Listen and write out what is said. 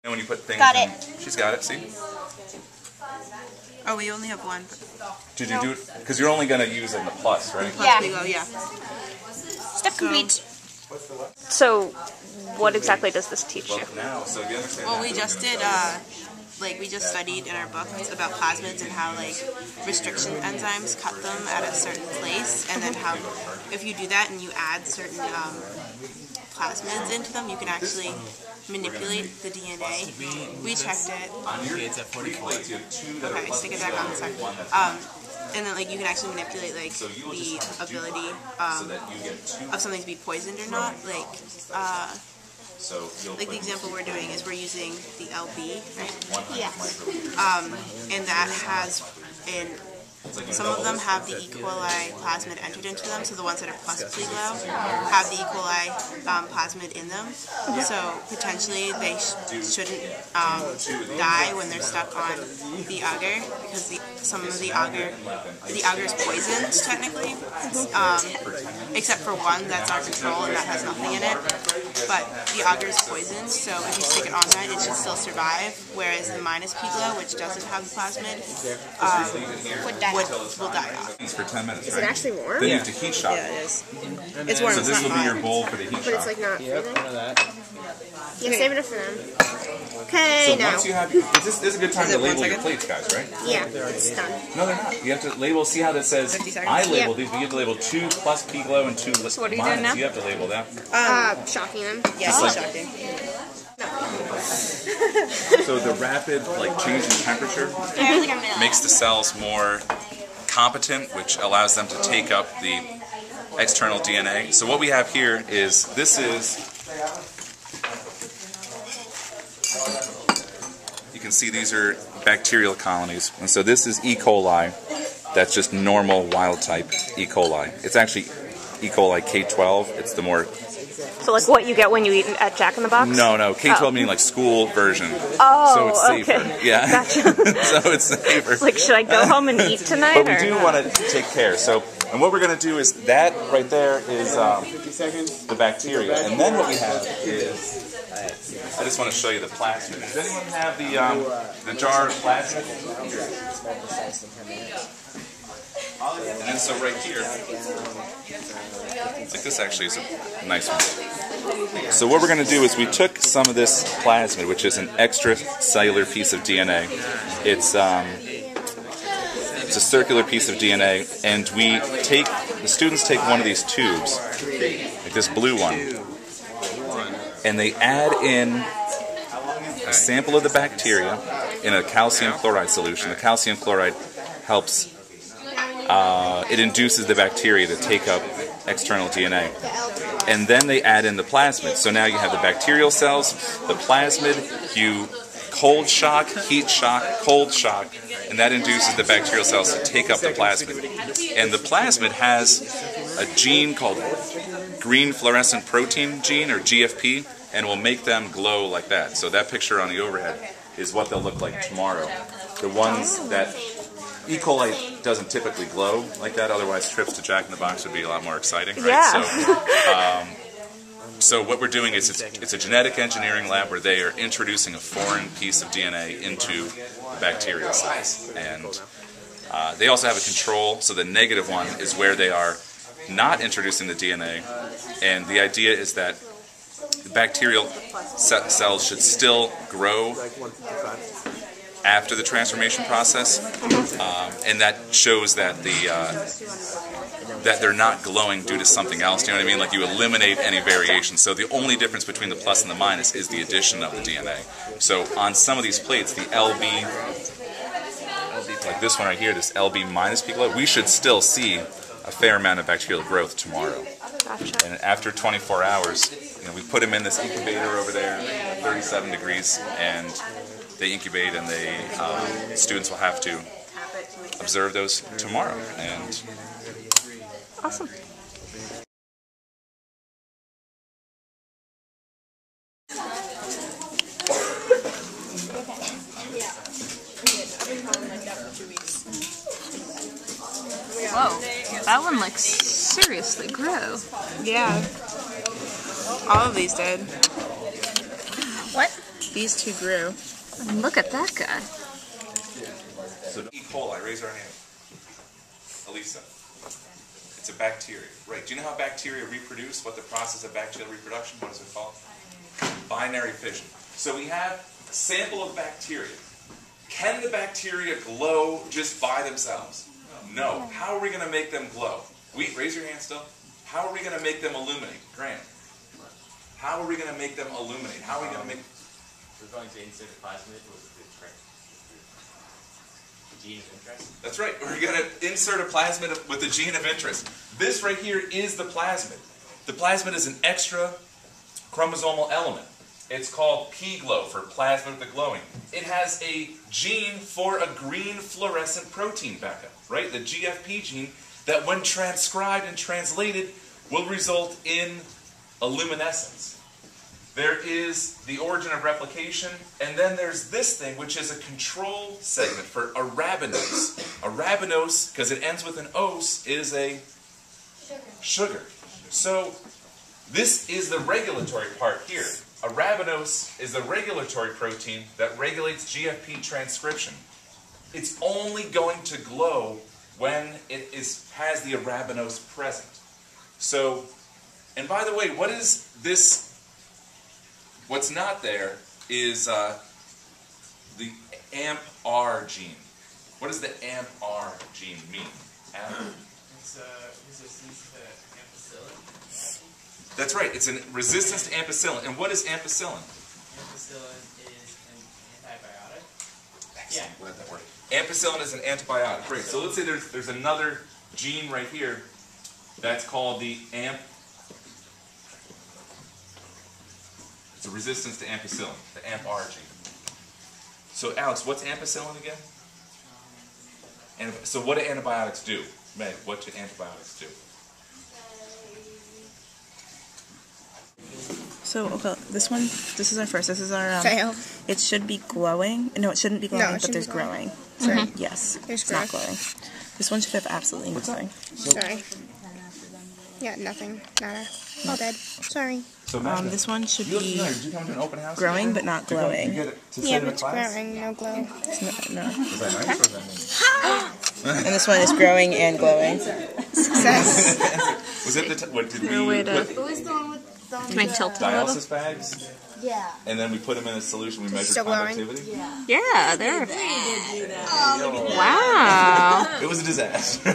And when you put things got in, it. She's got it, see? Oh, we only have one. Did you do it? Because you're only going to use it in the plus, right? Yeah. pGlow, yeah. Step complete. So, what exactly does this teach you? Now, so you understand Well, we just did, we just studied in our book about plasmids and how, restriction enzymes cut them at a certain place, and then how, if you do that and you add certain plasmids into them, you can actually manipulate the DNA. We checked it. It's at 44. Okay, stick it back on. Sorry. And then, you can actually manipulate, the ability of something to be poisoned or not. Like the example we're doing is we're using the LB, right? Yeah. And that has some of them have the E. coli plasmid entered into them, so the ones that are plus pGlow have the E. coli plasmid in them. So potentially they shouldn't die when they're stuck on the agar, because some of the agar is poisoned technically, except for one that's our control and that has nothing in it. But the agar is poisoned, so if you stick it on that, it should still survive. Whereas the minus pGlow, which doesn't have the plasmid, will die off. For 10 minutes, Is right? it actually warm? Then you have to heat shock. Yeah, it is. It's warm. So It's this not will be your hot. bowl for the heat But shock. it's not Yep, freezing? none of that. Yeah, save it for them. Okay, So now. once you have, this is a good time to it 1 label your second? plates, guys, right? Yeah, it's done. No, they're not. You have to label. See how that says? 50 seconds? I labeled Yeah. these, but you have to label 2 plus pGlow and 2 So what are you minus. doing now? You have to label that. Shocking them. Yeah, Just it's like- shocking. So the rapid change in temperature I feel like I'm gonna makes the cells more competent, which allows them to take up the external DNA. So what we have here is, you can see these are bacterial colonies. And so this is E. coli. That's just normal wild type E. coli. It's actually E. coli K12. It's the more... So, what you get when you eat at Jack in the Box? No, K12 meaning school version. Oh, so it's safer. okay. Yeah. Gotcha. So it's safer. Should I go home and eat tonight? But we or do not? want to take care. So, and what we're going to do is that right there is the bacteria, and then what we have is, I just want to show you the plasmid. Does anyone have the jar of plasmid? And then so right here, this actually is a nice one. So what we're going to do is we took some of this plasmid, which is an extracellular piece of DNA. It's a circular piece of DNA, and the students take one of these tubes, like this blue one, and they add in a sample of the bacteria in a calcium chloride solution. The calcium chloride helps, it induces the bacteria to take up external DNA. And then they add in the plasmid. So now you have the bacterial cells, the plasmid, you cold shock, heat shock, cold shock, and that induces the bacterial cells to take up the plasmid. And the plasmid has a gene called green fluorescent protein gene, or GFP, and will make them glow like that. So that picture on the overhead is what they'll look like tomorrow. The ones that E. coli doesn't typically glow like that, otherwise trips to Jack in the Box would be a lot more exciting, right? Yeah. So what we're doing is it's a genetic engineering lab where they are introducing a foreign piece of DNA into the bacterial cells. And they also have a control, so the negative one is where they are not introducing the DNA. And the idea is that the bacterial cells should still grow after the transformation process, and that shows that that they're not glowing due to something else. Do you know what I mean? Like, you eliminate any variation. So the only difference between the plus and the minus is the addition of the DNA. So on some of these plates, the LB, like this one right here, this LB minus pGlow, we should still see a fair amount of bacterial growth tomorrow. Gotcha. And after 24 hours, we put them in this incubator over there, 37 degrees, and they incubate, and students will have to observe those tomorrow. And Awesome. Whoa, that one seriously grew. Yeah. All of these did. What? these two grew. Look at that guy. So E. coli, raise our hand. Elisa. It's a bacteria. Right. Do you know how bacteria reproduce? What the process of bacterial reproduction? What is it called? Binary fission. So we have a sample of bacteria. Can the bacteria glow just by themselves? No. How are we going to make them glow? Raise your hand still. How are we going to make them illuminate? Grant. How are we going to make them illuminate? How are we going to make... We're going to insert a plasmid with the gene of interest. That's right. We're going to insert a plasmid with the gene of interest. This right here is the plasmid. The plasmid is an extra chromosomal element. It's called pGlow for plasmid of the glowing. It has a gene for a green fluorescent protein, Becca, right? The GFP gene that when transcribed and translated will result in a luminescence. There is the origin of replication, and then there's this thing, which is a control segment for arabinose. Arabinose, because it ends with an ose, is a sugar. So this is the regulatory part here. Arabinose is the regulatory protein that regulates GFP transcription. It's only going to glow when it has the arabinose present. So, and by the way, what is this? What's not there is the AMP-R gene. What does the AMP-R gene mean? It's resistance to ampicillin. That's right. It's a resistance to ampicillin. And what is ampicillin? Ampicillin is an antibiotic. Excellent. Yeah. Glad that worked. Ampicillin is an antibiotic. Great. So let's say there's another gene right here that's called the AMP. It's a resistance to ampicillin, the AMP-R gene. So Alex, what's ampicillin again? So what do antibiotics do? Meg, what do antibiotics do? So, okay, this is our first. This is our, Fail. it should be glowing. No, it shouldn't be glowing, No, it but shouldn't there's be glowing. growing. Sorry. Yes, There's it's not growth. glowing. This one should have absolutely nothing. Sorry. Yeah, nothing. Nada. All dead. Sorry. So This one should be did you come to an open house? growing, but not glowing. Did you get it to Yeah, sit in but a it's class? growing. No glow. It's not, no. Was that nice or was that mean? And this one is growing and glowing. Success. Was it what did No we way to- put Who was the one with the Can I tilt it a little? dialysis bags Yeah. and then we put them in a solution, we measured Still glowing? conductivity? Yeah, there. They did do that. Wow. It was a disaster.